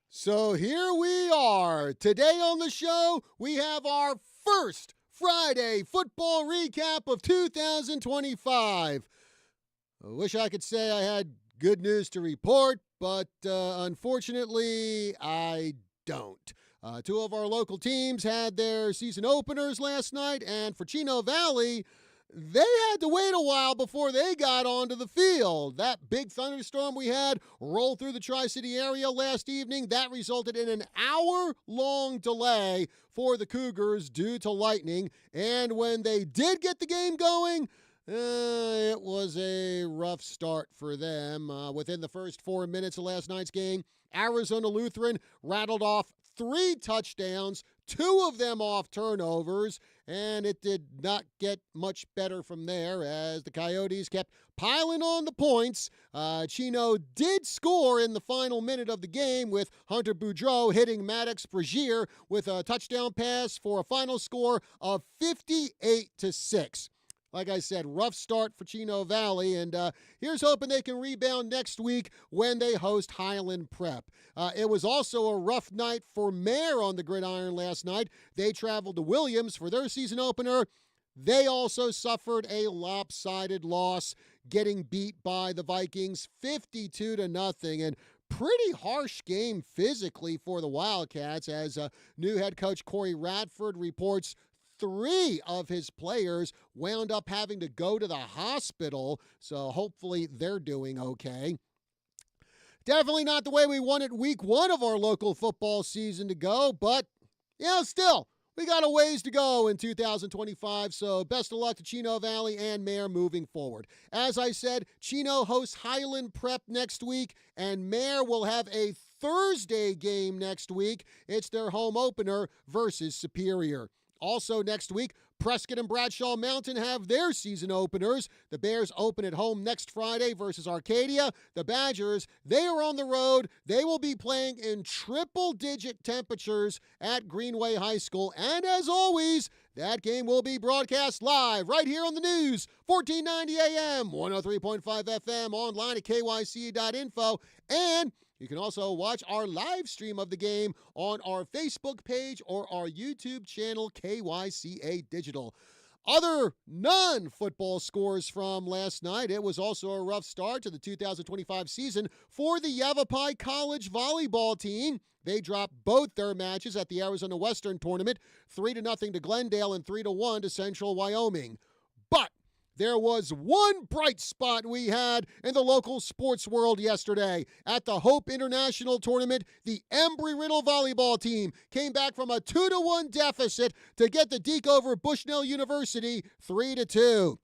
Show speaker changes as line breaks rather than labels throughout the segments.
So here we are. Today on the show, we have our first Friday football recap of 2025. I wish I could say I had good news to report, but unfortunately, I don't. Two of our local teams had their season openers last night, and for Chino Valley, they had to wait a while before they got onto the field. That big thunderstorm we had roll through the Tri-City area last evening, that resulted in an hour-long delay for the Cougars due to lightning. And when they did get the game going, it was a rough start for them. Within the first 4 minutes of last night's game, Arizona Lutheran rattled off 3 touchdowns, 2 of them off turnovers, and it did not get much better from there as the Coyotes kept piling on the points. Chino did score in the final minute of the game with Hunter Boudreau hitting Maddox Brazier with a touchdown pass for a final score of 58-6. Like I said, rough start for Chino Valley, and here's hoping they can rebound next week when they host Highland Prep. It was also a rough night for Mare on the gridiron last night. They traveled to Williams for their season opener. They also suffered a lopsided loss, getting beat by the Vikings 52-0, and pretty harsh game physically for the Wildcats as new head coach Corey Radford reports 3 of his players wound up having to go to the hospital, so hopefully they're doing okay. Definitely not the way we wanted week 1 of our local football season to go, but, still, we got a ways to go in 2025, so best of luck to Chino Valley and Mare moving forward. As I said, Chino hosts Highland Prep next week, and Mare will have a Thursday game next week. It's their home opener versus Superior. Also next week, Prescott and Bradshaw Mountain have their season openers. The Bears open at home next Friday versus Arcadia. The Badgers, they are on the road. They will be playing in triple-digit temperatures at Greenway High School. And as always, that game will be broadcast live right here on the news, 1490 AM, 103.5 FM, online at kyca.info, and you can also watch our live stream of the game on our Facebook page or our YouTube channel, KYCA Digital. Other non-football scores from last night. It was also a rough start to the 2025 season for the Yavapai College volleyball team. They dropped both their matches at the Arizona Western Tournament, 3-0 to Glendale and 3-1 to Central Wyoming. But there was one bright spot we had in the local sports world yesterday. At the Hope International Tournament, the Embry-Riddle volleyball team came back from a 2-1 deficit to get the deke over Bushnell University 3-2.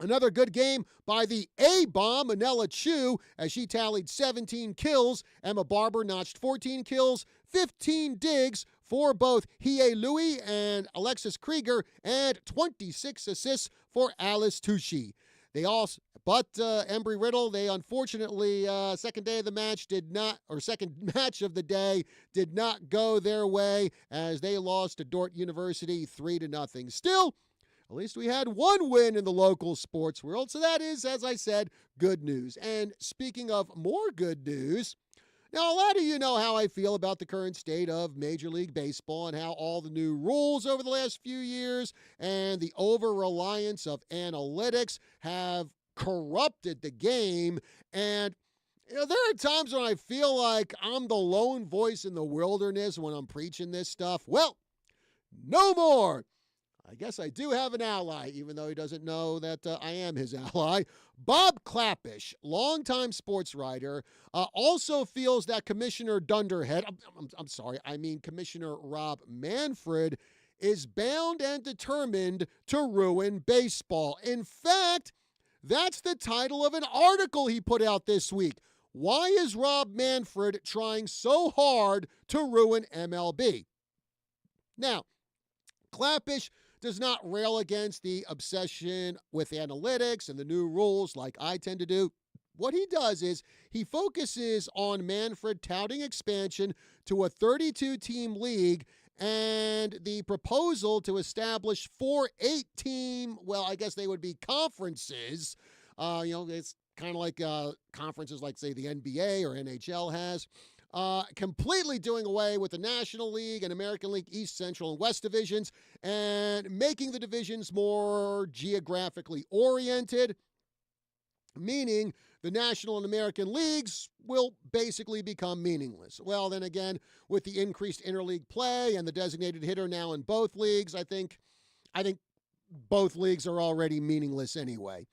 Another good game by the A-bomb, Manella Chu, as she tallied 17 kills. Emma Barber notched 14 kills, 15 digs for both Hie Louie and Alexis Krieger, and 26 assists for Alice Tucci. Embry-Riddle, they unfortunately, second match of the day did not go their way as they lost to Dordt University 3-0. Still, at least we had one win in the local sports world, so that is, as I said, good news. And speaking of more good news, now a lot of you know how I feel about the current state of Major League Baseball and how all the new rules over the last few years and the over-reliance of analytics have corrupted the game. And there are times when I feel like I'm the lone voice in the wilderness when I'm preaching this stuff. Well, no more. I guess I do have an ally, even though he doesn't know that I am his ally. Bob Klapisch, longtime sports writer, also feels that Commissioner Dunderhead, Commissioner Rob Manfred, is bound and determined to ruin baseball. In fact, that's the title of an article he put out this week. Why is Rob Manfred trying so hard to ruin MLB? Now, Klapisch does not rail against the obsession with analytics and the new rules like I tend to do. What he does is he focuses on Manfred touting expansion to a 32-team league and the proposal to establish 4 8-team, well, I guess they would be conferences. It's kind of like conferences like, say, the NBA or NHL has. completely doing away with the National League and American League East, Central, and West divisions and making the divisions more geographically oriented, meaning the National and American Leagues will basically become meaningless. Well, then again, with the increased interleague play and the designated hitter now in both leagues, I think both leagues are already meaningless anyway.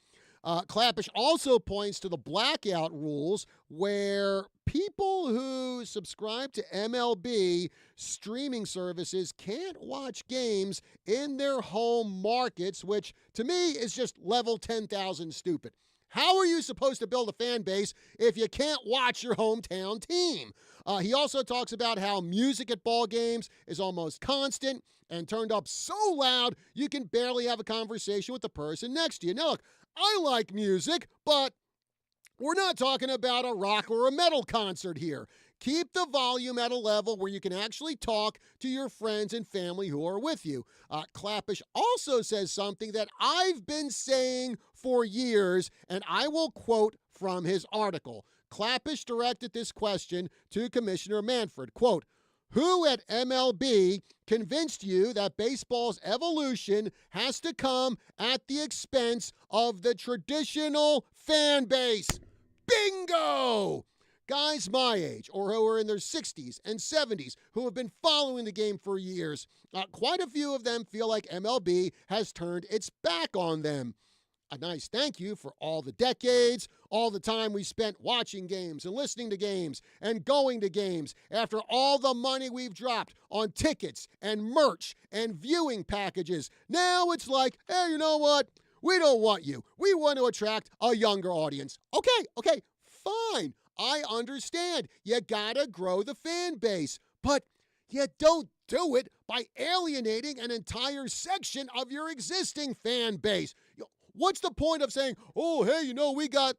Clappish also points to the blackout rules where people who subscribe to MLB streaming services can't watch games in their home markets, which to me is just level 10,000 stupid. How are you supposed to build a fan base if you can't watch your hometown team? He also talks about how music at ball games is almost constant and turned up so loud you can barely have a conversation with the person next to you. Now, look, I like music, but we're not talking about a rock or a metal concert here. Keep the volume at a level where you can actually talk to your friends and family who are with you. Clappish also says something that I've been saying for years, and I will quote from his article. Clappish directed this question to Commissioner Manfred. Quote, "Who at MLB convinced you that baseball's evolution has to come at the expense of the traditional fan base?" Bingo! Guys my age, or who are in their 60s and 70s, who have been following the game for years, quite a few of them feel like MLB has turned its back on them. A nice thank you for all the decades, all the time we spent watching games and listening to games and going to games, after all the money we've dropped on tickets and merch and viewing packages. Now it's like, hey, you know what? We don't want you. We want to attract a younger audience. Okay, fine. I understand. You gotta grow the fan base, but you don't do it by alienating an entire section of your existing fan base. What's the point of saying, oh, hey, we got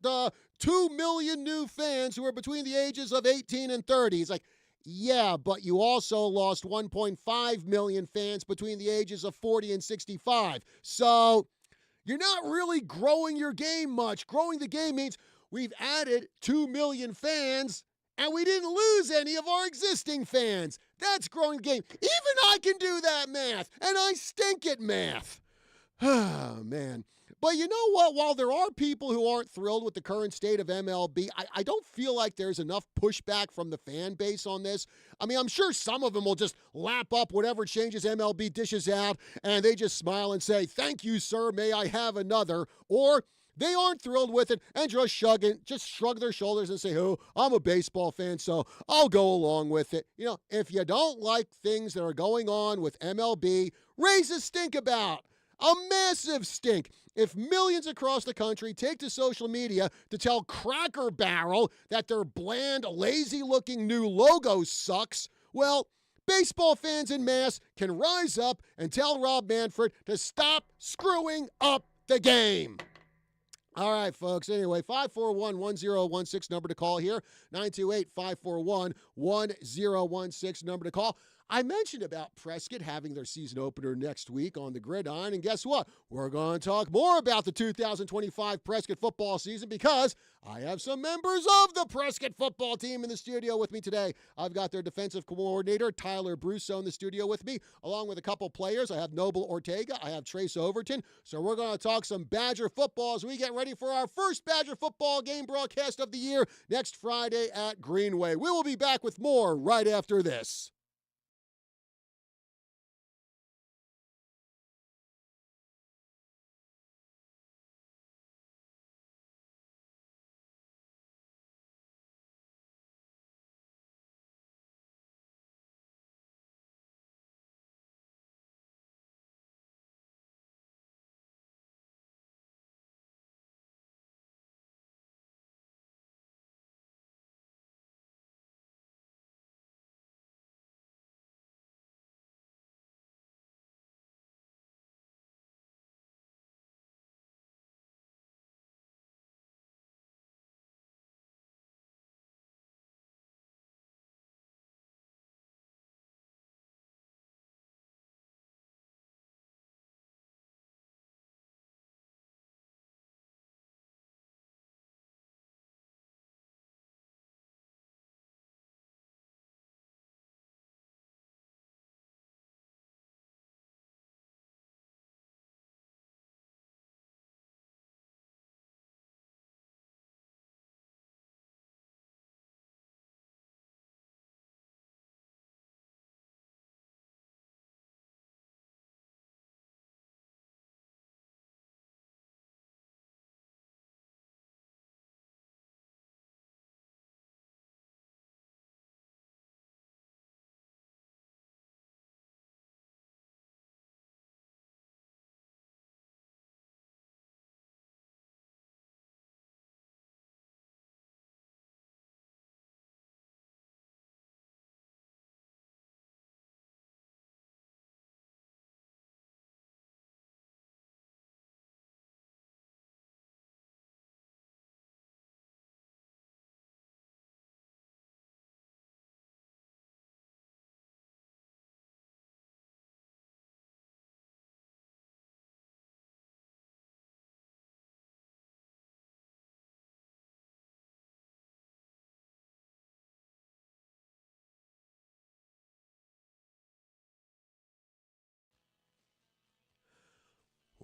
2 million new fans who are between the ages of 18 and 30? It's like, yeah, but you also lost 1.5 million fans between the ages of 40 and 65. So you're not really growing your game much. Growing the game means we've added 2 million fans and we didn't lose any of our existing fans. That's growing the game. Even I can do that math, and I stink at math. Oh, man. But you know what? While there are people who aren't thrilled with the current state of MLB, I don't feel like there's enough pushback from the fan base on this. I mean, I'm sure some of them will just lap up whatever changes MLB dishes out, and they just smile and say, "Thank you, sir. May I have another?" Or they aren't thrilled with it and just shrug their shoulders and say, "Oh, I'm a baseball fan, so I'll go along with it." If you don't like things that are going on with MLB, raise a stink about. A massive stink. If millions across the country take to social media to tell Cracker Barrel that their bland, lazy-looking new logo sucks, well, baseball fans en masse can rise up and tell Rob Manfred to stop screwing up the game. All right, folks. Anyway, 541-1016 number to call here. 928-541-1016 number to call. I mentioned about Prescott having their season opener next week on the gridiron, and guess what? We're going to talk more about the 2025 Prescott football season because I have some members of the Prescott football team in the studio with me today. I've got their defensive coordinator, Tyler Brusso, in the studio with me, along with a couple players. I have Noble Ortega. I have Trace Overton. So we're going to talk some Badger football as we get ready for our first Badger football game broadcast of the year next Friday at Greenway. We will be back with more right after this.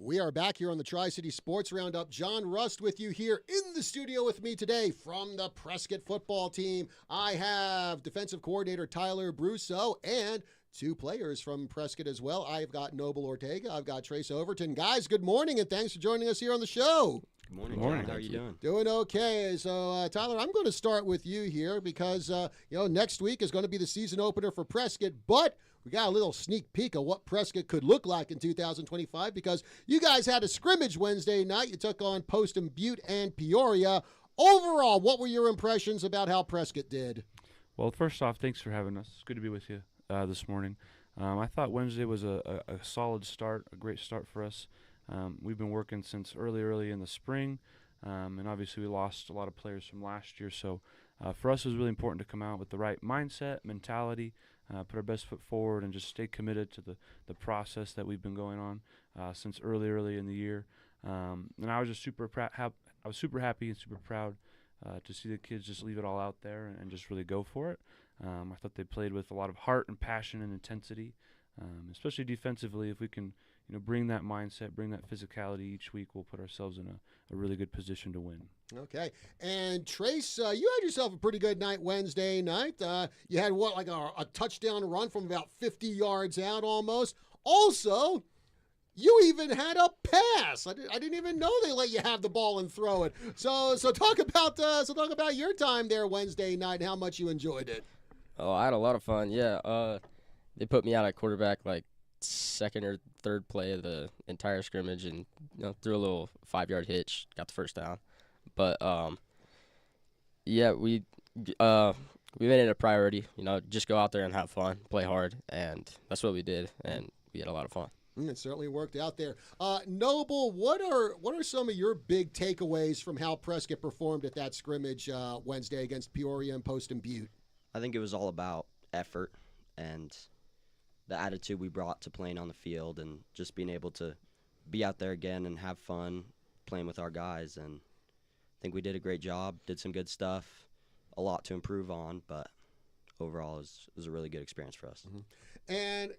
We are back here on the Tri-City Sports Roundup. John Rust with you here in the studio with me today from the Prescott football team. I have defensive coordinator Tyler Brousseau and two players from Prescott as well. I've got Noble Ortega. I've got Trace Overton. Guys, good morning, and thanks for joining us here on the show.
Good morning, John. How are you doing?
Doing okay. So, Tyler, I'm going to start with you here because, next week is going to be the season opener for Prescott, but we got a little sneak peek of what Prescott could look like in 2025 because you guys had a scrimmage Wednesday night. You took on Poston Butte and Peoria. Overall, what were your impressions about how Prescott did?
Well, first off, thanks for having us. It's good to be with you this morning. I thought Wednesday was a solid start, a great start for us. We've been working since early in the spring, and obviously we lost a lot of players from last year. So for us, it was really important to come out with the right mindset, mentality, put our best foot forward, and just stay committed to the process that we've been going on since early in the year. And I was just super happy and super proud to see the kids just leave it all out there and just really go for it. I thought they played with a lot of heart and passion and intensity, especially defensively. If we can bring that mindset, bring that physicality each week, we'll put ourselves in a really good position to win.
Okay. And Trace, you had yourself a pretty good night Wednesday night. You had a touchdown run from about 50 yards out almost. Also, you even had a pass. I didn't even know they let you have the ball and throw it. So talk about your time there Wednesday night and how much you enjoyed it.
Oh, I had a lot of fun. Yeah. They put me out at quarterback second or third play of the entire scrimmage and threw a little 5-yard hitch, got the first down. But we made it a priority, just go out there and have fun, play hard, and that's what we did, and we had a lot of fun.
It certainly worked out there. Noble, what are some of your big takeaways from how Prescott performed at that scrimmage Wednesday against Peoria and Poston Butte?
I think it was all about effort and the attitude we brought to playing on the field and just being able to be out there again and have fun playing with our guys. And I think we did a great job, did some good stuff, a lot to improve on, but overall it was a really good experience for us.
Mm-hmm. And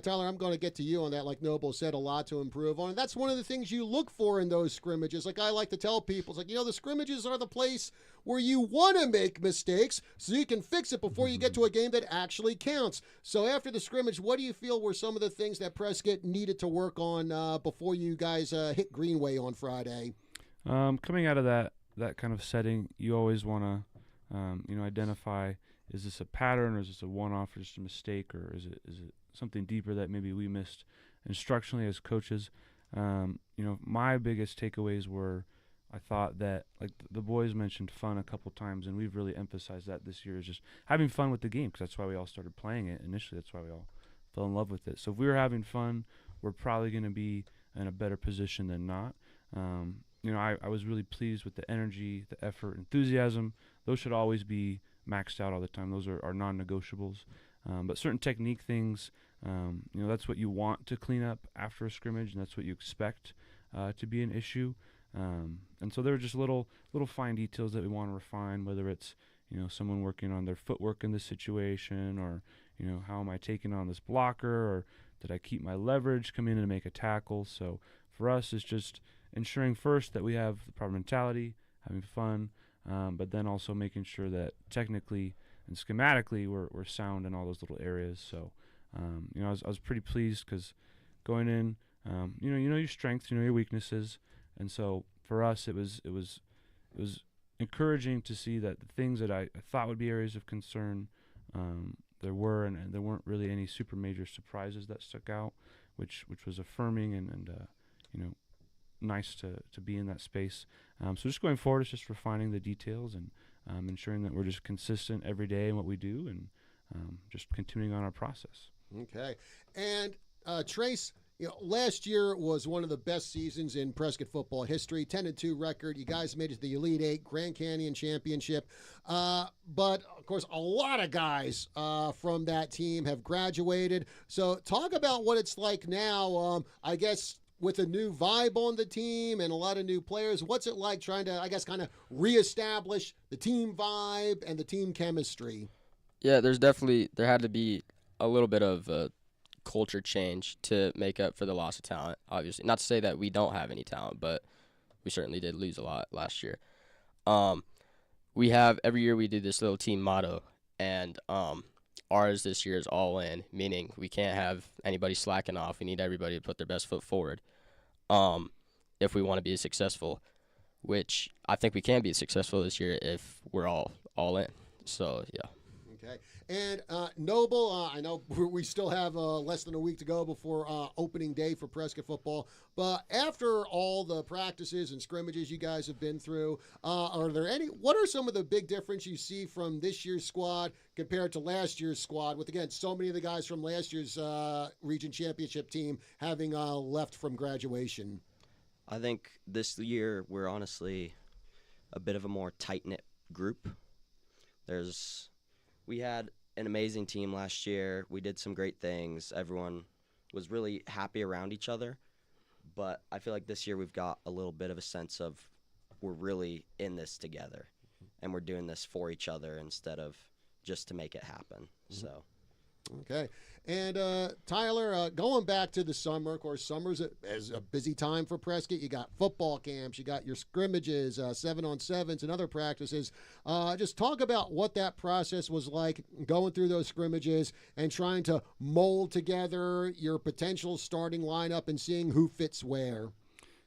Tyler, I'm going to get to you on that. Like Noble said, a lot to improve on. That's one of the things you look for in those scrimmages. Like I like to tell people, it's like, the scrimmages are the place where you want to make mistakes so you can fix it before you get to a game that actually counts. So after the scrimmage, what do you feel were some of the things that Prescott needed to work on before you guys hit Greenway on Friday?
Coming out of that kind of setting, you always want to, identify, is this a pattern or is this a one-off or just a mistake or is it something deeper that maybe we missed instructionally as coaches. My biggest takeaways were I thought that, like the boys mentioned fun a couple times, and we've really emphasized that this year, is just having fun with the game, because that's why we all started playing it initially. That's why we all fell in love with it. So if we were having fun, we're probably going to be in a better position than not. I was really pleased with the energy, the effort, enthusiasm. Those should always be maxed out all the time. Those are non-negotiables. But certain technique things, that's what you want to clean up after a scrimmage, and that's what you expect to be an issue. And so there are just little fine details that we want to refine, whether it's, someone working on their footwork in this situation, or, how am I taking on this blocker, or did I keep my leverage, come in and make a tackle. So for us, it's just ensuring first that we have the proper mentality, having fun, but then also making sure that technically and schematically we're sound in all those little areas. So, I was pretty pleased because going in, you know your strengths, your weaknesses, and so for us it was encouraging to see that the things that I thought would be areas of concern, there were, and there weren't really any super major surprises that stuck out, which was affirming and nice to be in that space. So just going forward, it's just refining the details and ensuring that we're just consistent every day in what we do, and just continuing on our process.
Okay. And Trace, last year was one of the best seasons in Prescott football history, 10-2 record. You guys made it to the Elite Eight, Grand Canyon Championship. But, of course, a lot of guys from that team have graduated. So talk about what it's like now, I guess, with a new vibe on the team and a lot of new players. What's it like trying to, I guess, kind of reestablish the team vibe and the team chemistry?
Yeah, there had to be a little bit of culture change to make up for the loss of talent, obviously. Not to say that we don't have any talent, but we certainly did lose a lot last year. We have every year we do this little team motto, and ours this year is all in, meaning we can't have anybody slacking off. We need everybody to put their best foot forward if we want to be successful, which I think we can be successful this year if we're all in. So, yeah.
Okay. And Noble, I know we still have less than a week to go before opening day for Prescott football. But after all the practices and scrimmages you guys have been through, what are some of the big differences you see from this year's squad compared to last year's squad with, again, so many of the guys from last year's region championship team having left from graduation?
I think this year we're honestly a bit of a more tight-knit group. We had an amazing team last year. We did some great things. Everyone was really happy around each other. But I feel like this year we've got a little bit of a sense of we're really in this together, and we're doing this for each other instead of just to make it happen. So.
Okay. And Tyler, going back to the summer, of course, summer's a busy time for Prescott. You got football camps, you got your scrimmages, 7-on-7s, and other practices. Just talk about what that process was like going through those scrimmages and trying to mold together your potential starting lineup and seeing who fits where.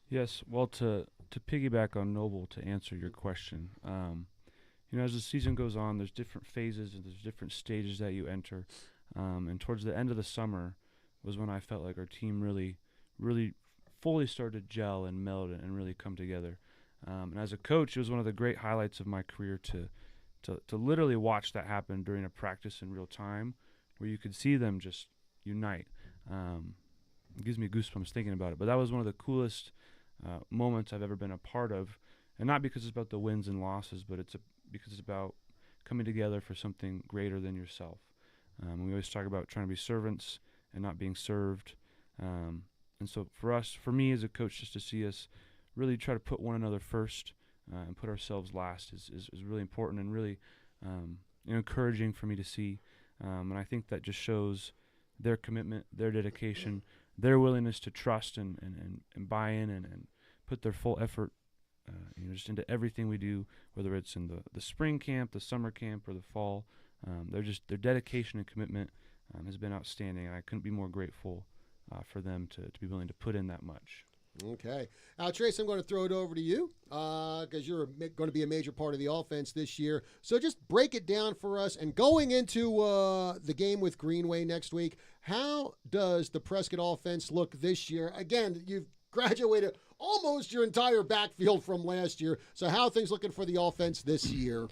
Yes, well, to piggyback on Noble to answer your question, as the season goes on, there's different phases and there's different stages that you enter. And towards the end of the summer was when I felt like our team really, really fully started to gel and meld and really come together. And as a coach, it was one of the great highlights of my career to literally watch that happen during a practice in real time, where you could see them just unite. It gives me goosebumps thinking about it. But that was one of the coolest moments I've ever been a part of, and not because it's about the wins and losses, but because it's about coming together for something greater than yourself. We always talk about trying to be servants and not being served. And so for me as a coach, just to see us really try to put one another first and put ourselves last is really important and really encouraging for me to see. And I think that just shows their commitment, their dedication, their willingness to trust and buy in and put their full effort just into everything we do, whether it's in the spring camp, the summer camp, or the fall. Their dedication and commitment has been outstanding, and I couldn't be more grateful for them to be willing to put in that much.
Okay. Now, Trace, I'm going to throw it over to you because you're going to be a major part of the offense this year. So just break it down for us. And going into the game with Greenway next week, how does the Prescott offense look this year? Again, you've graduated almost your entire backfield from last year. So how are things looking for the offense this year?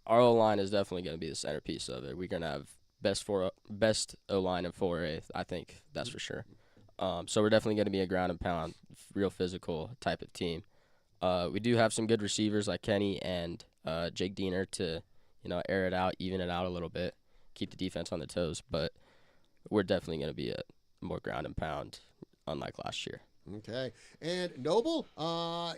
Our O-line is definitely going to be the centerpiece of it. We're going to have best O-line in 4A, I think that's for sure. So we're definitely going to be a ground and pound, real physical type of team. We do have some good receivers like Kenny and Jake Diener to, air it out, even it out a little bit, keep the defense on their toes. But we're definitely going to be a more ground and pound, unlike last year.
Okay. And Noble,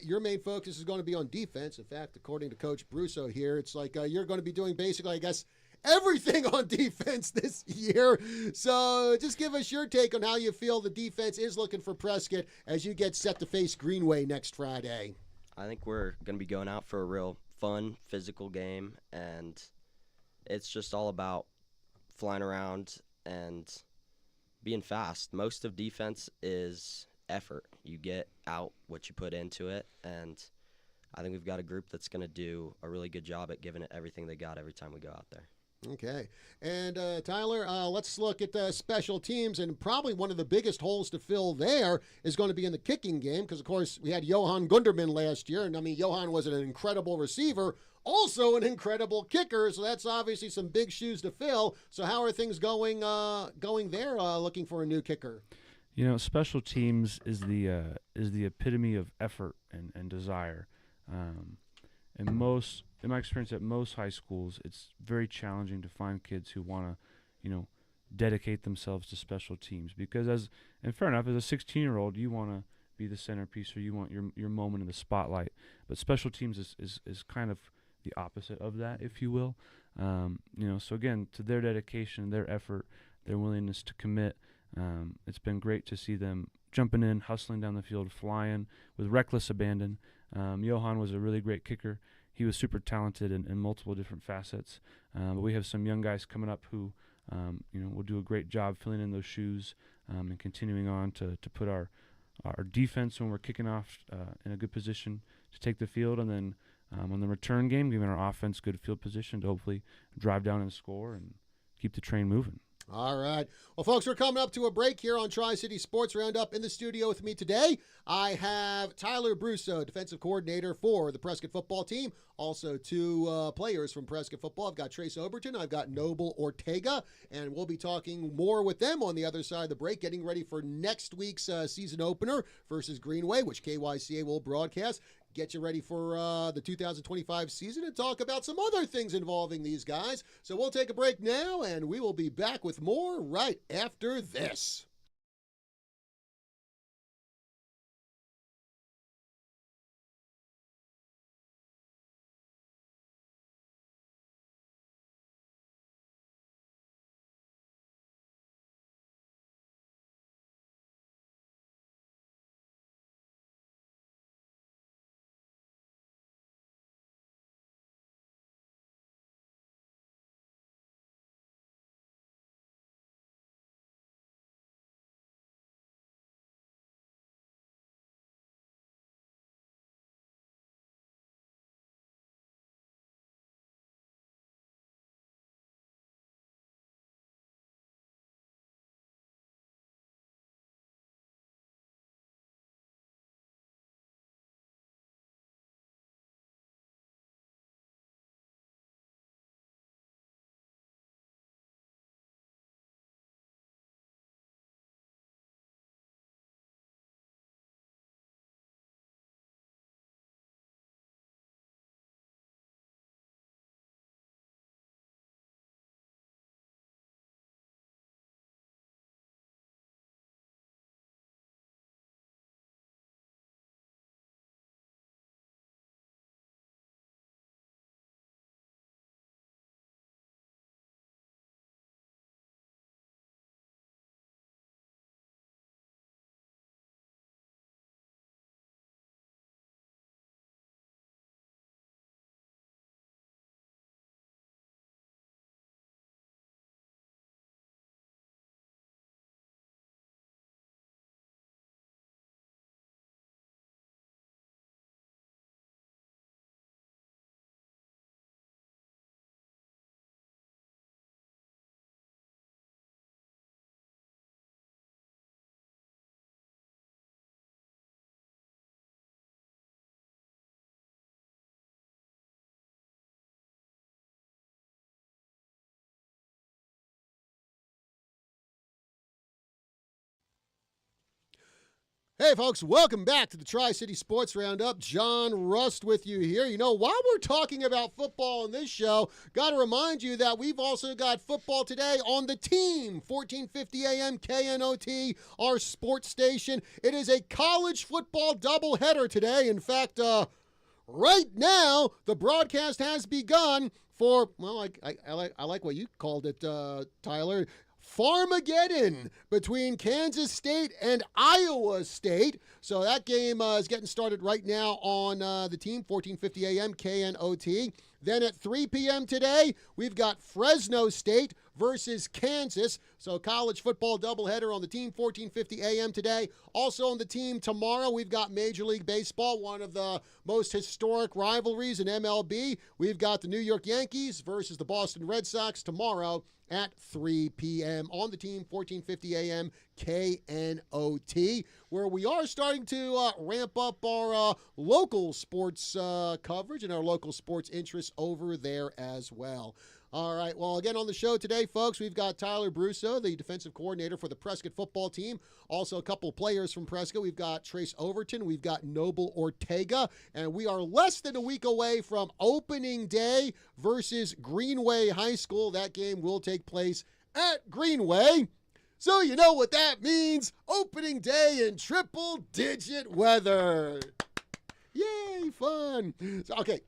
your main focus is going to be on defense. In fact, according to Coach Brusso here, it's like you're going to be doing basically, I guess, everything on defense this year. So just give us your take on how you feel the defense is looking for Prescott as you get set to face Greenway next Friday.
I think we're going to be going out for a real fun, physical game, and it's just all about flying around and being fast. Most of defense is effort. You get out what you put into it, and I think we've got a group that's going to do a really good job at giving it everything they got every time we go out there.
Okay. And Tyler, let's look at special teams, and probably one of the biggest holes to fill there is going to be in the kicking game because, of course, we had Johan Gunderman last year, and, Johan was an incredible receiver, also an incredible kicker, so that's obviously some big shoes to fill. So how are things going there, looking for a new kicker?
Special teams is the epitome of effort and desire. And in my experience at most high schools, it's very challenging to find kids who want to, dedicate themselves to special teams because and fair enough, as a 16-year-old, you want to be the centerpiece or you want your moment in the spotlight. But special teams is kind of the opposite of that, if you will. So again, to their dedication, their effort, their willingness to commit, It's been great to see them jumping in, hustling down the field, flying with reckless abandon. Johan was a really great kicker. He was super talented in multiple different facets. But we have some young guys coming up who, will do a great job filling in those shoes and continuing on to put our defense when we're kicking off in a good position to take the field, and then on the return game, giving our offense good field position to hopefully drive down and score and keep the train moving.
All right. Well, folks, we're coming up to a break here on Tri-City Sports Roundup. In the studio with me today, I have Tyler Brusso, defensive coordinator for the Prescott football team. Also, two players from Prescott football. I've got Trace Overton. I've got Noble Ortega. And we'll be talking more with them on the other side of the break, getting ready for next week's season opener versus Greenway, which KYCA will broadcast. Get you ready for the 2025 season and talk about some other things involving these guys. So we'll take a break now, and we will be back with more right after this. Hey, folks, welcome back to the Tri-City Sports Roundup. John Rust with you here. You know, while we're talking about football on this show, got to remind you that we've also got football today on the team, 1450 AM KNOT, our sports station. It is a college football doubleheader today. In fact, right now, the broadcast has begun for, well, I like what you called it, Tyler, Farmageddon between Kansas State and Iowa State. So that game is getting started right now on the team, 1450 AM KNOT. Then at 3 p.m. today, we've got Fresno State versus Kansas. So college football doubleheader on the team, 1450 AM today. Also on the team tomorrow, we've got Major League Baseball, one of the most historic rivalries in MLB. We've got the New York Yankees versus the Boston Red Sox tomorrow at 3 p.m. on the team, 1450 AM KNOT, where we are starting to ramp up our local sports coverage and our local sports interests over there as well. All right, well, again, on the show today, folks, we've got Tyler Brusso, the defensive coordinator for the Prescott football team. Also, a couple of players from Prescott. We've got Trace Overton. We've got Noble Ortega. And we are less than a week away from opening day versus Greenway High School. That game will take place at Greenway. So you know what that means. Opening day in triple-digit weather. Yay, fun. So, okay,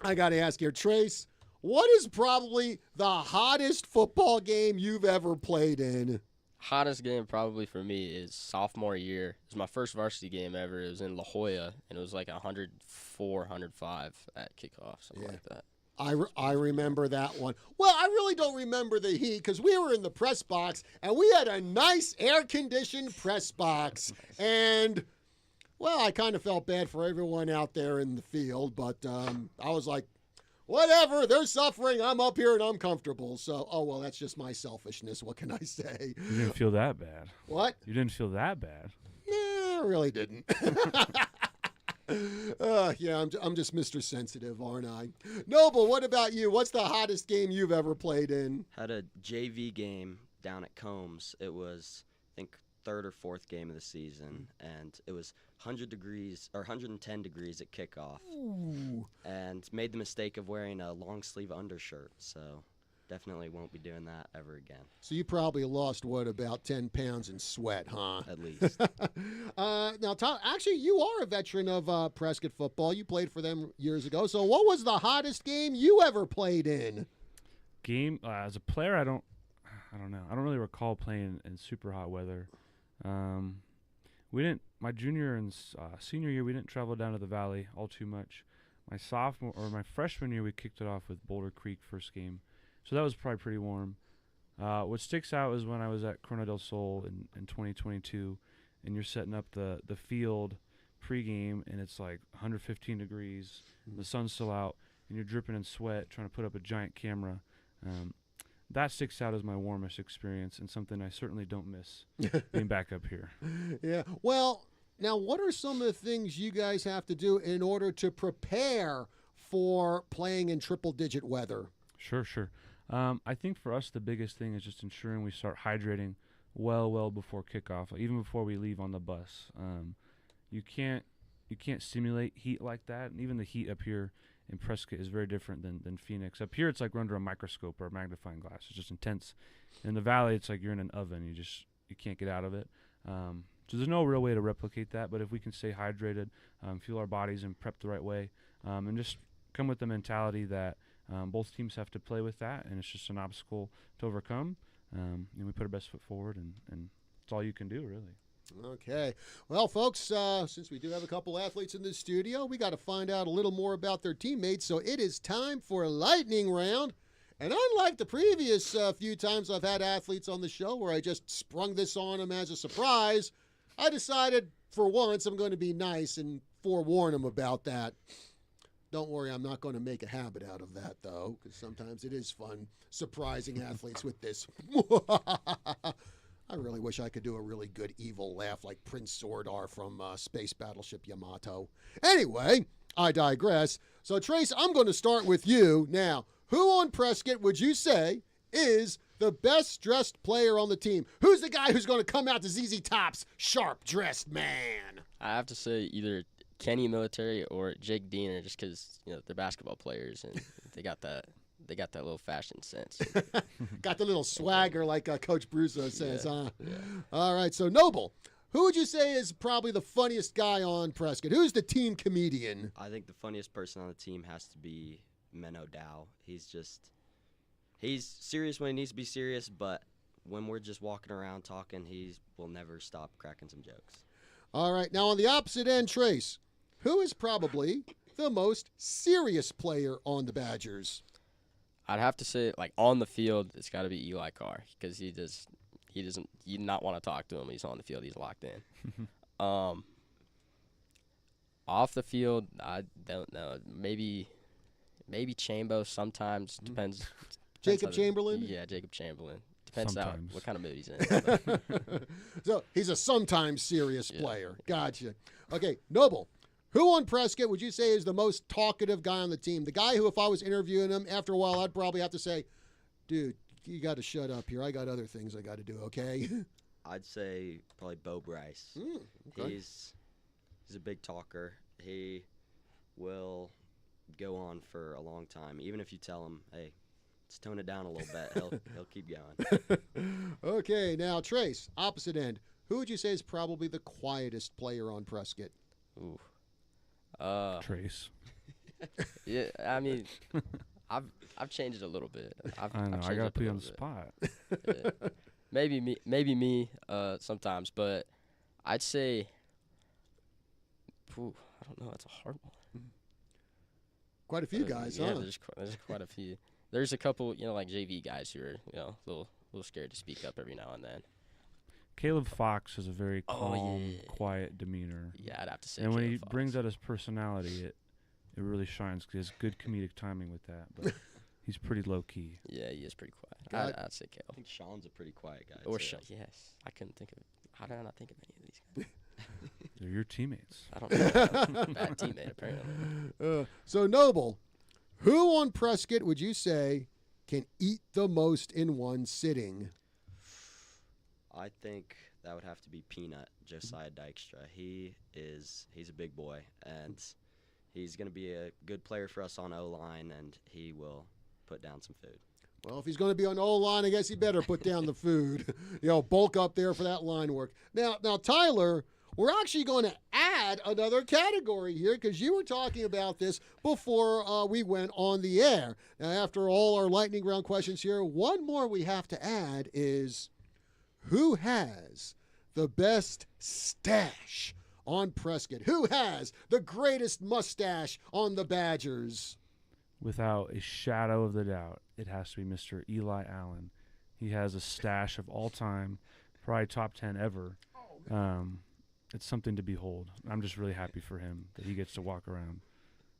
I got to ask here, Trace, what is probably the hottest football game you've ever played in?
Hottest game probably for me is sophomore year. It was my first varsity game ever. It was in La Jolla, and it was like 104, 105 at kickoff, something like that.
I remember that one. Well, I really don't remember the heat because we were in the press box and we had a nice air-conditioned press box. And, well, I kind of felt bad for everyone out there in the field, but I was like, whatever, they're suffering. I'm up here and I'm comfortable. So, oh, well, that's just my selfishness. What can I say?
You didn't feel that bad.
What?
You didn't feel that bad.
Nah, I really didn't. Yeah, I'm just Mr. Sensitive, aren't I? Noble, what about you? What's the hottest game you've ever played in?
Had a JV game down at Combs. It was, I think, third or fourth game of the season, and it was 100 degrees or 110 degrees at kickoff.
Ooh.
And made the mistake of wearing a long sleeve undershirt. So definitely won't be doing that ever again.
So you probably lost, what, about 10 pounds in sweat, huh?
At least.
Now, Tom, actually, you are a veteran of Prescott football. You played for them years ago. So what was the hottest game you ever played in?
Game as a player, I don't know. I don't really recall playing in super hot weather. We didn't. My junior and senior year, we didn't travel down to the valley all too much. My freshman year, we kicked it off with Boulder Creek first game, so that was probably pretty warm. What sticks out is when I was at Corona del Sol in 2022, and you're setting up the field pregame, and it's like 115 degrees, the sun's still out, and you're dripping in sweat trying to put up a giant camera. That sticks out as my warmest experience and something I certainly don't miss being back up here.
Yeah. Well, now, what are some of the things you guys have to do in order to prepare for playing in triple-digit weather?
Sure. I think for us, the biggest thing is just ensuring we start hydrating well before kickoff, even before we leave on the bus. You can't simulate heat like that, and even the heat up here in Prescott is very different than Phoenix. Up here, it's like we're under a microscope or a magnifying glass. It's just intense. In the valley, it's like you're in an oven. You can't get out of it. So there's no real way to replicate that. But if we can stay hydrated, fuel our bodies, and prep the right way, and just come with the mentality that both teams have to play with that, and it's just an obstacle to overcome. And we put our best foot forward, and it's all you can do, really.
Okay. Well, folks, since we do have a couple athletes in the studio, we got to find out a little more about their teammates. So it is time for a lightning round. And unlike the previous few times I've had athletes on the show where I just sprung this on them as a surprise, I decided for once I'm going to be nice and forewarn them about that. Don't worry, I'm not going to make a habit out of that, though, because sometimes it is fun surprising athletes with this. I really wish I could do a really good evil laugh like Prince Sordar from Space Battleship Yamato. Anyway, I digress. So, Trace, I'm going to start with you. Now, who on Prescott would you say is the best-dressed player on the team? Who's the guy who's going to come out to ZZ Top's sharp-dressed man?
I have to say either Kenny Military or Jake Diener, just because they're basketball players and they got that little fashion sense.
Got the little swagger like Coach Brusso says, huh?
Yeah.
All right, so Noble, who would you say is probably the funniest guy on Prescott? Who's the team comedian?
I think the funniest person on the team has to be Menno Dow. He's serious when he needs to be serious, but when we're just walking around talking, he will never stop cracking some jokes.
All right, now on the opposite end, Trace, who is probably the most serious player on the Badgers?
I'd have to say, like, on the field, it's got to be Eli Carr because he doesn't you not want to talk to him. He's on the field. He's locked in. Off the field, I don't know. Maybe Chambo sometimes depends.
Jacob Chamberlain?
Yeah, Jacob Chamberlain. Depends
Sometimes.
what kind of mood he's in.
So he's a sometimes serious player. Gotcha. Okay, Noble. Who on Prescott would you say is the most talkative guy on the team? The guy who, if I was interviewing him, after a while, I'd probably have to say, dude, you got to shut up here. I got other things I got to do, okay?
I'd say probably Bo Bryce.
Okay.
He's a big talker. He will go on for a long time. Even if you tell him, hey, let's tone it down a little bit, he'll keep going.
Okay, now, Trace, opposite end. Who would you say is probably the quietest player on Prescott?
Ooh.
Trace.
Yeah, I mean, I've changed it a little bit.
I know. I got to put you on the spot.
Yeah. maybe me sometimes, but I'd say, I don't know. That's a hard one.
Quite a few guys,
yeah,
huh?
there's quite a few. There's a couple, like JV guys who are, a little scared to speak up every now and then.
Caleb Fox has a very calm,
yeah.
quiet demeanor.
Yeah, I'd have to say.
And when
Caleb
he
Fox.
brings out his personality, it really shines because he has good comedic timing with that. But he's pretty low key.
Yeah, he is pretty quiet. I'd say
I
Caleb.
think Sean's a pretty quiet guy.
Or
too.
yes, I couldn't think of. How did I not think of any of these guys?
They're your teammates.
I don't know. Bad teammate apparently.
So Noble, who on Prescott would you say can eat the most in one sitting?
I think that would have to be Peanut, Josiah Dykstra. He's a big boy, and he's going to be a good player for us on O-line, and he will put down some food.
Well, if he's going to be on the O-line, I guess he better put down the food. Bulk up there for that line work. Now, Tyler, we're actually going to add another category here because you were talking about this before we went on the air. Now, after all our lightning round questions here, one more we have to add is who has the best stash on Prescott? Who has the greatest mustache on the Badgers?
Without a shadow of the doubt, it has to be Mr. Eli Allen. He has a stash of all time, probably top 10 ever. It's something to behold. I'm just really happy for him that he gets to walk around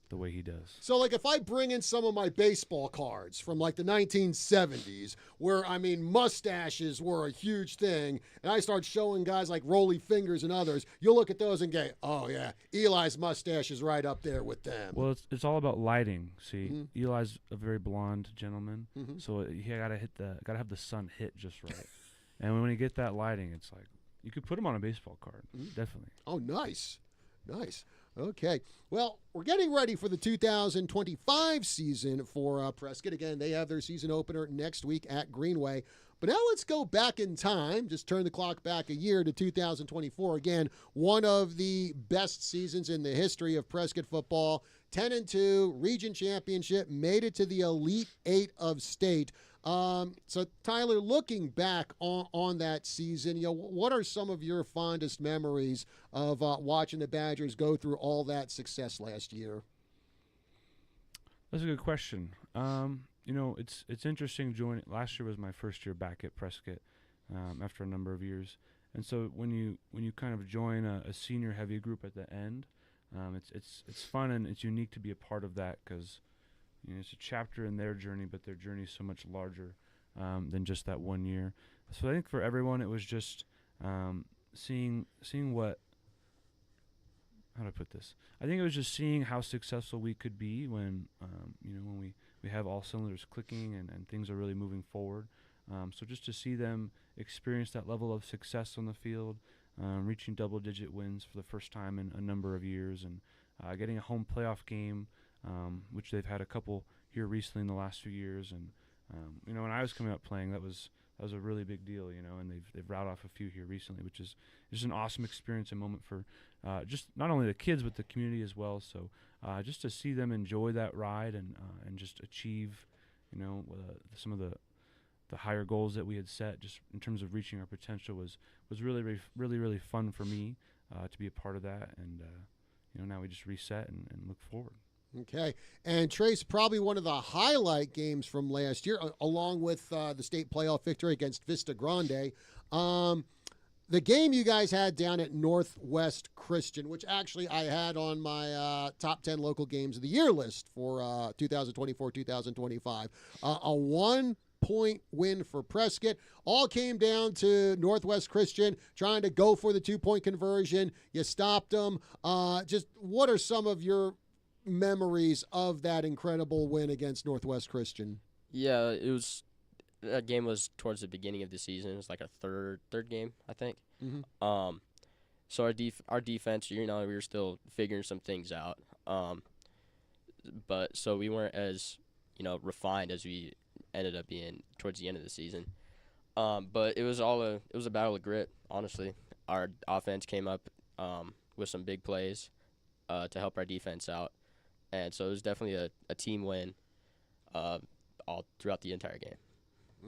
the way he does.
So, if I bring in some of my baseball cards from, the 1970s, where, mustaches were a huge thing, and I start showing guys like Rolly Fingers and others, you'll look at those and go, oh, yeah, Eli's mustache is right up there with them.
Well, it's all about lighting. See, Eli's a very blonde gentleman, so he gotta have the sun hit just right. And when you get that lighting, it's like you could put him on a baseball card, definitely.
Oh, nice. Okay. Well, we're getting ready for the 2025 season for Prescott. Again, they have their season opener next week at Greenway. But now let's go back in time, just turn the clock back a year to 2024. Again, one of the best seasons in the history of Prescott football. 10-2, region championship, made it to the Elite Eight of state. So, Tyler, looking back on that season, what are some of your fondest memories of watching the Badgers go through all that success last year?
That's a good question. It's interesting joining. Last year was my first year back at Prescott after a number of years, and so when you kind of join a senior heavy group at the end, it's fun and it's unique to be a part of that because it's a chapter in their journey, but their journey is so much larger than just that 1 year. So I think for everyone, it was just seeing what. How do I put this? I think it was just seeing how successful we could be when we have all cylinders clicking and things are really moving forward. So just to see them experience that level of success on the field, reaching double-digit wins for the first time in a number of years, and getting a home playoff game, which they've had a couple here recently in the last few years. And when I was coming up playing, that was a really big deal, and they've routed off a few here recently, which is just an awesome experience and moment for just not only the kids but the community as well. So just to see them enjoy that ride and just achieve, some of the higher goals that we had set just in terms of reaching our potential was really, really, really fun for me to be a part of that. And now we just reset and look forward.
Okay. And Trace, probably one of the highlight games from last year, along with the state playoff victory against Vista Grande. The game you guys had down at Northwest Christian, which actually I had on my top 10 local games of the year list for 2024-2025. A 1-point win for Prescott. All came down to Northwest Christian trying to go for the 2-point conversion. You stopped them. Just what are some of your memories of that incredible win against Northwest Christian?
Yeah, that game was towards the beginning of the season. It was like a third game, I think.
Mm-hmm.
So our defense, we were still figuring some things out. But so we weren't as refined as we ended up being towards the end of the season. But it was a battle of grit. Honestly, our offense came up with some big plays to help our defense out. And so it was definitely a team win all throughout the entire game.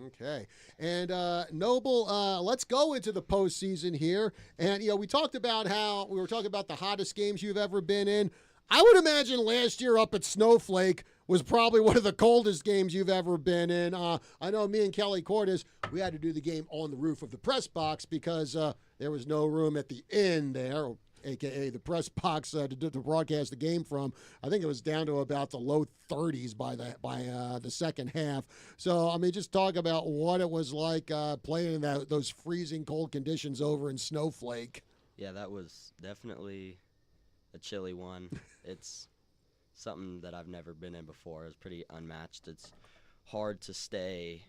Okay. And Noble, let's go into the postseason here. And we were talking about the hottest games you've ever been in. I would imagine last year up at Snowflake was probably one of the coldest games you've ever been in. I know me and Kelly Cordes, we had to do the game on the roof of the press box because there was no room at the inn there, a.k.a. the press box to broadcast the game from. I think it was down to about the low 30s by the second half. So, I mean, just talk about what it was like playing in those freezing cold conditions over in Snowflake.
Yeah, that was definitely a chilly one. It's something that I've never been in before. It's pretty unmatched. It's hard to stay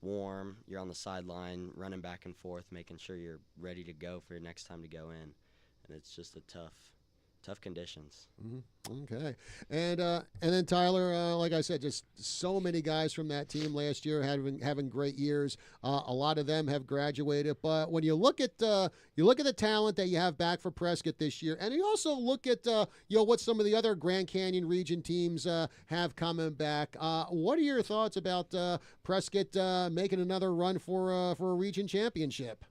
warm. You're on the sideline running back and forth, making sure you're ready to go for your next time to go in. And it's just a tough conditions.
Mm-hmm. Okay. And then Tyler, like I said, just so many guys from that team last year having great years. A lot of them have graduated, but when you look at the talent that you have back for Prescott this year, and you also look at what some of the other Grand Canyon region teams have coming back. What are your thoughts about Prescott making another run for a region championship?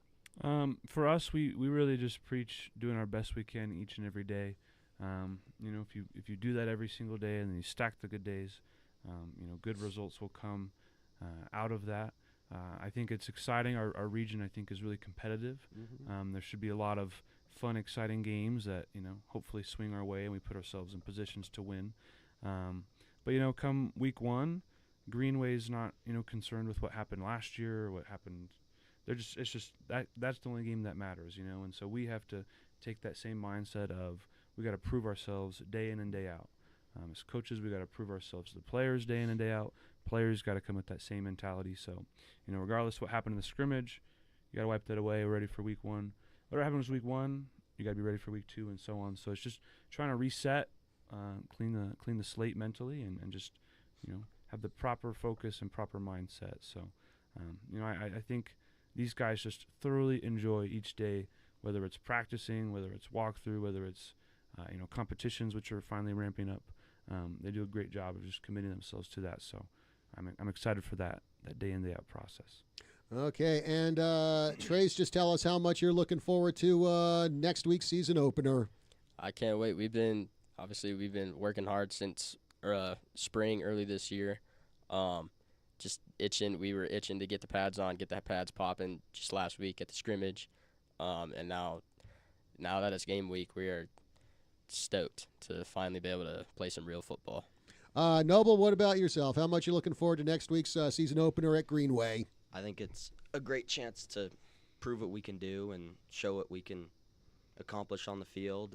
For us, we really just preach doing our best we can each and every day. If you do that every single day and then you stack the good days, good results will come out of that. I think it's exciting. Our region, I think, is really competitive.
Mm-hmm.
There should be a lot of fun, exciting games that hopefully swing our way and we put ourselves in positions to win. But come week one, Greenway's not concerned with what happened last year or what happened. It's just that's the only game that matters, and so we have to take that same mindset of we got to prove ourselves day in and day out. As coaches, we got to prove ourselves to the players day in and day out. Players got to come with that same mentality. So, regardless of what happened in the scrimmage, you got to wipe that away. We're ready for week one. Whatever happens week one, you got to be ready for week two, and so on. So it's just trying to reset, clean the slate mentally, and just have the proper focus and proper mindset. So, I think these guys just thoroughly enjoy each day, whether it's practicing, whether it's walkthrough, whether it's competitions, which are finally ramping up. They do a great job of just committing themselves to that. So I'm excited for that day in, day out process.
Okay, and Trace, just tell us how much you're looking forward to next week's season opener.
I can't wait. We've been working hard since spring, early this year. Just itching. We were itching to get the pads on, get the pads popping just last week at the scrimmage. And now that it's game week, we are stoked to finally be able to play some real football.
Noble, what about yourself? How much are you looking forward to next week's season opener at Greenway?
I think it's a great chance to prove what we can do and show what we can accomplish on the field,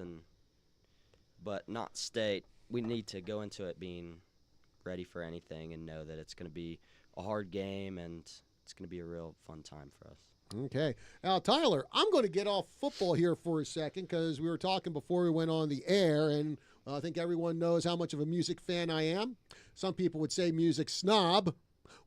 but not stay. We need to go into it being ready for anything and know that it's going to be a hard game and it's going to be a real fun time for us.
Okay. Now, Tyler, I'm going to get off football here for a second because we were talking before we went on the air, and I think everyone knows how much of a music fan I am. Some people would say music snob,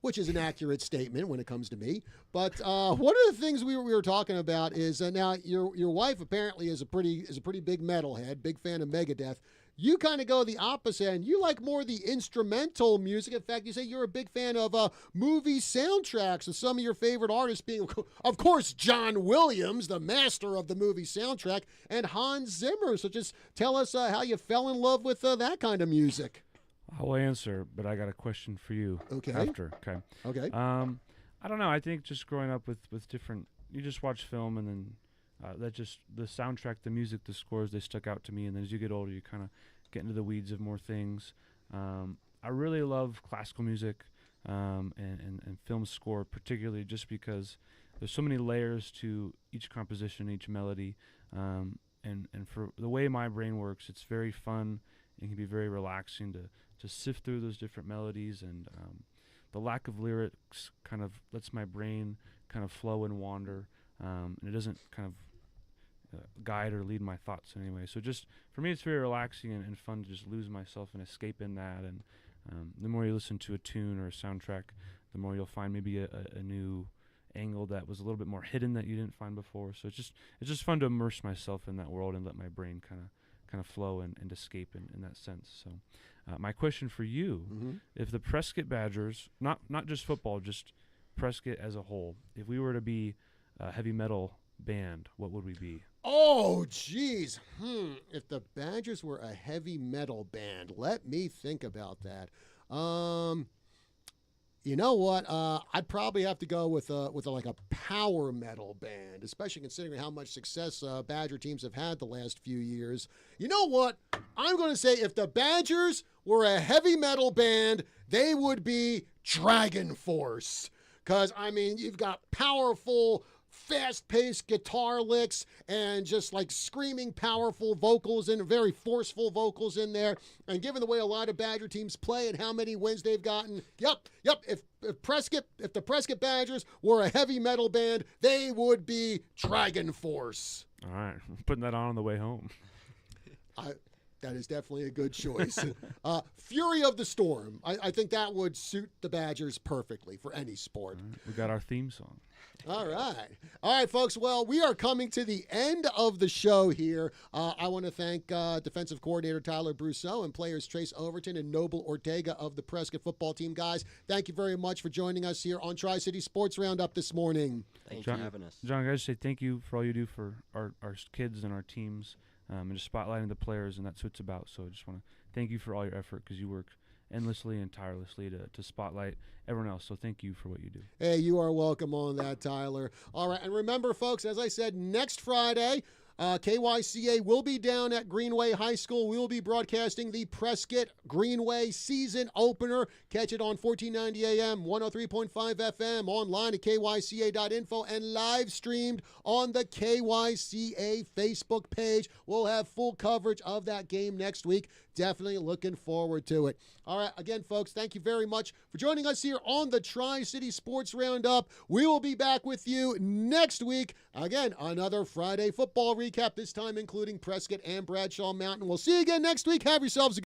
which is an accurate statement when it comes to me. But one of the things we were talking about is now your wife apparently is a pretty big metalhead, big fan of Megadeth. You kind of go the opposite end. You like more the instrumental music. In fact, you say you're a big fan of movie soundtracks, and some of your favorite artists being, of course, John Williams, the master of the movie soundtrack, and Hans Zimmer. So just tell us how you fell in love with that kind of music.
I will answer, but I got a question for you.
Okay.
After. Okay.
Okay.
I don't know. I think just growing up with different, you just watch film and then that just the soundtrack, the music, the scores, they stuck out to me. And then as you get older, you kind of get into the weeds of more things. I really love classical music and film score, particularly just because there's so many layers to each composition, each melody. And for the way my brain works, it's very fun. It can be very relaxing to sift through those different melodies, and the lack of lyrics kind of lets my brain kind of flow and wander, and it doesn't kind of guide or lead my thoughts in any way. So just for me, it's very relaxing and fun to just lose myself and escape in that. And the more you listen to a tune or a soundtrack, the more you'll find maybe a new angle that was a little bit more hidden that you didn't find before. So it's just fun to immerse myself in that world and let my brain kind of flow and escape in that sense. So My question for you, if the Prescott Badgers, not just football, just Prescott as a whole, if we were to be a heavy metal band, what would we be?
Oh, geez. If the Badgers were a heavy metal band, let me think about that. You know what? I'd probably have to go with a power metal band, especially considering how much success Badger teams have had the last few years. You know what? I'm going to say if the Badgers were a heavy metal band, they would be Dragon Force. Because, I mean, you've got powerful, fast-paced guitar licks and just like screaming powerful vocals and very forceful vocals in there. And given the way a lot of Badger teams play and how many wins they've gotten, yep. If the Prescott Badgers were a heavy metal band, they would be Dragon Force.
All right, putting that on the way home.
That is definitely a good choice. Fury of the Storm. I think that would suit the Badgers perfectly for any sport.
Right, we got our theme song.
All right, folks. Well, we are coming to the end of the show here. I want to thank defensive coordinator Tyler Brousseau and players Trace Overton and Noble Ortega of the Prescott football team. Guys, thank you very much for joining us here on Tri-City Sports Roundup this morning.
Thanks for having us.
John, I just say thank you for all you do for our kids and our teams. And just spotlighting the players, and that's what it's about. So I just want to thank you for all your effort because you work endlessly and tirelessly to spotlight everyone else. So thank you for what you do.
Hey, you are welcome on that, Tyler. All right, and remember, folks, as I said, next Friday, KYCA will be down at Greenway High School. We will be broadcasting the Prescott Greenway season opener. Catch it on 1490 AM, 103.5 FM, online at kyca.info, and live streamed on the KYCA Facebook page. We'll have full coverage of that game next week. Definitely looking forward to it. All right, again, folks, thank you very much for joining us here on the Tri-City Sports Roundup. We will be back with you next week. Again, another Friday football recap, this time including Prescott and Bradshaw Mountain. We'll see you again next week. Have yourselves a